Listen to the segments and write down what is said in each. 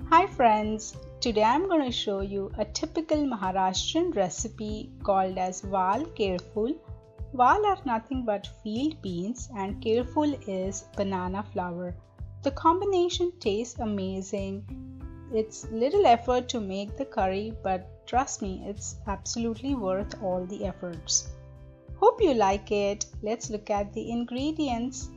Hi friends, today I'm going to show you a typical Maharashtrian recipe called as Val Careful. Val are nothing but field beans and Careful is banana flour. The combination tastes amazing. It's little effort to make the curry, but trust me, it's absolutely worth all the efforts. Hope you like it. Let's look at the ingredients.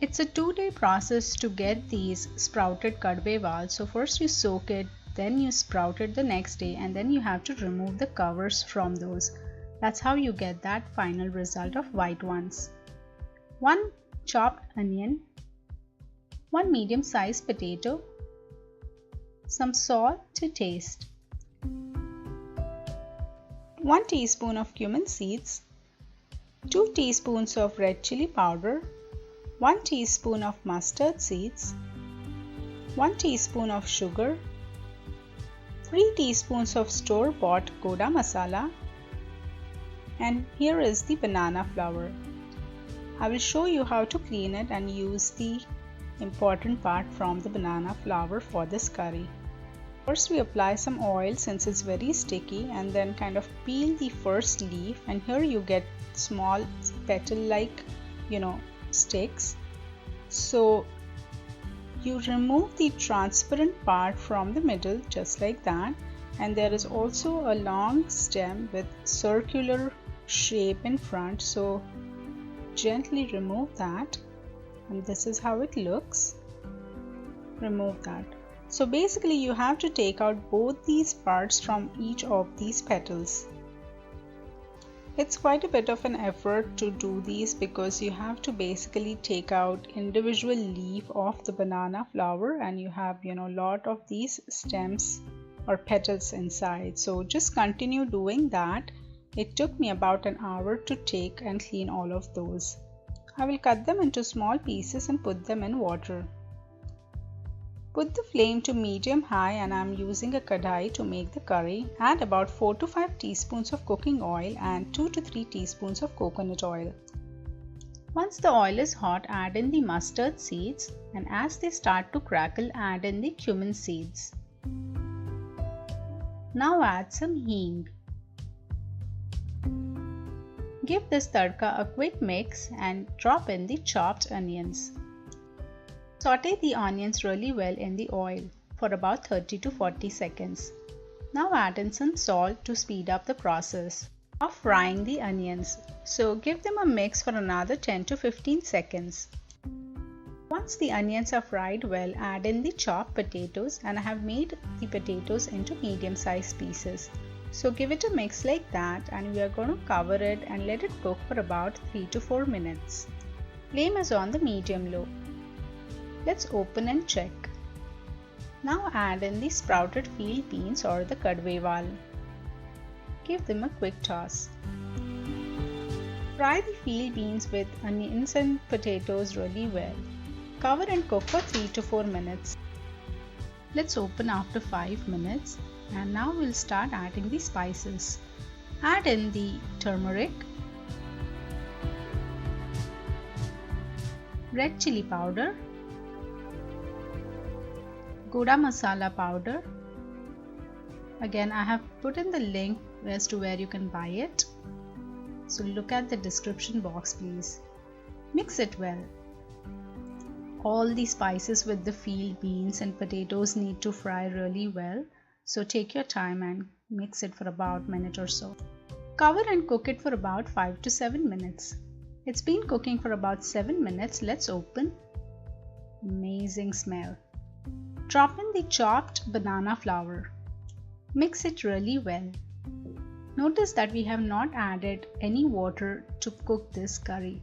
It's a 2-day process to get these sprouted kadve val. So first you soak it, then you sprout it the next day, and then you have to remove the covers from those. That's how you get that final result of white ones. 1 chopped onion, 1 medium-sized potato, some salt to taste, 1 teaspoon of cumin seeds, 2 teaspoons of red chili powder, 1 teaspoon of mustard seeds, 1 teaspoon of sugar, 3 teaspoons of store-bought Goda masala, and here is the banana flour. I will show you how to clean it and use the important part from the banana flour for this curry. First we apply some oil since it's very sticky, and then kind of peel the first leaf, and here you get small petal like sticks. So you remove the transparent part from the middle just like that, and there is also a long stem with circular shape in front, so gently remove that, and this is how it looks. Remove that. So basically you have to take out both these parts from each of these petals. It's quite a bit of an effort to do these because you have to basically take out individual leaf of the banana flower, and you have lot of these stems or petals inside. So just continue doing that. It took me about an hour to take and clean all of those. I will cut them into small pieces and put them in water. Put the flame to medium-high, and I am using a kadai to make the curry. Add about 4 to 5 teaspoons of cooking oil and 2 to 3 teaspoons of coconut oil. Once the oil is hot, add in the mustard seeds, and as they start to crackle, add in the cumin seeds. Now add some hing. Give this tadka a quick mix and drop in the chopped onions. Sauté the onions really well in the oil for about 30 to 40 seconds. Now add in some salt to speed up the process of frying the onions. So give them a mix for another 10 to 15 seconds. Once the onions are fried well, add in the chopped potatoes, and I have made the potatoes into medium-sized pieces. So give it a mix like that, and we are going to cover it and let it cook for about 3 to 4 minutes. Flame is on the medium-low. Let's open and check. Now add in the sprouted field beans or the kadve val. Give them a quick toss. Fry the field beans with onions and potatoes really well. Cover and cook for 3 to 4 minutes. Let's open after 5 minutes, and now we'll start adding the spices. Add in the turmeric, red chili powder, Goda masala powder. Again, I have put in the link as to where you can buy it. So look at the description box please. Mix it well. All the spices with the field beans and potatoes need to fry really well. So take your time and mix it for about a minute or so. Cover and cook it for about 5 to 7 minutes. It's been cooking for about 7 minutes. Let's open. Amazing smell. Drop in the chopped banana flour. Mix it really well. Notice that we have not added any water to cook this curry.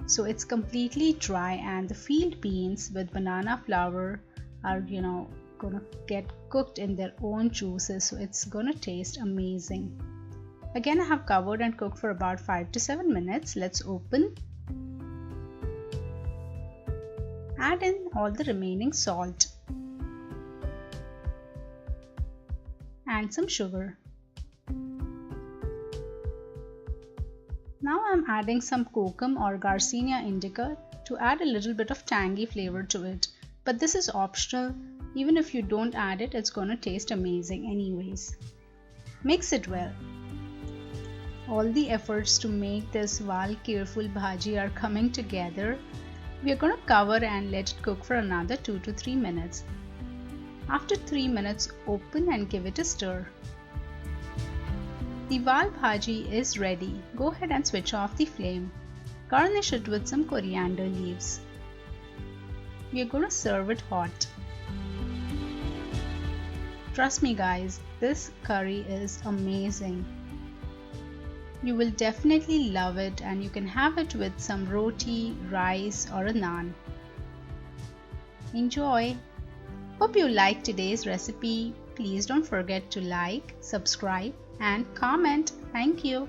So it's completely dry, and the field beans with banana flour are gonna get cooked in their own juices, so it's gonna taste amazing. Again, I have covered and cooked for about 5 to 7 minutes. Let's open. Add in all the remaining salt and some sugar. Now I'm adding some kokum or Garcinia indica to add a little bit of tangy flavor to it. But this is optional. Even if you don't add it, it's gonna taste amazing anyways. Mix it well. All the efforts to make this Wal Careful bhaji are coming together. We are gonna cover and let it cook for another 2 to 3 minutes. After 3 minutes, open and give it a stir. The Wal bhaji is ready. Go ahead and switch off the flame. Garnish it with some coriander leaves. We are going to serve it hot. Trust me guys, this curry is amazing. You will definitely love it, and you can have it with some roti, rice or a naan. Enjoy! Hope you liked today's recipe. Please don't forget to like, subscribe and comment. Thank you.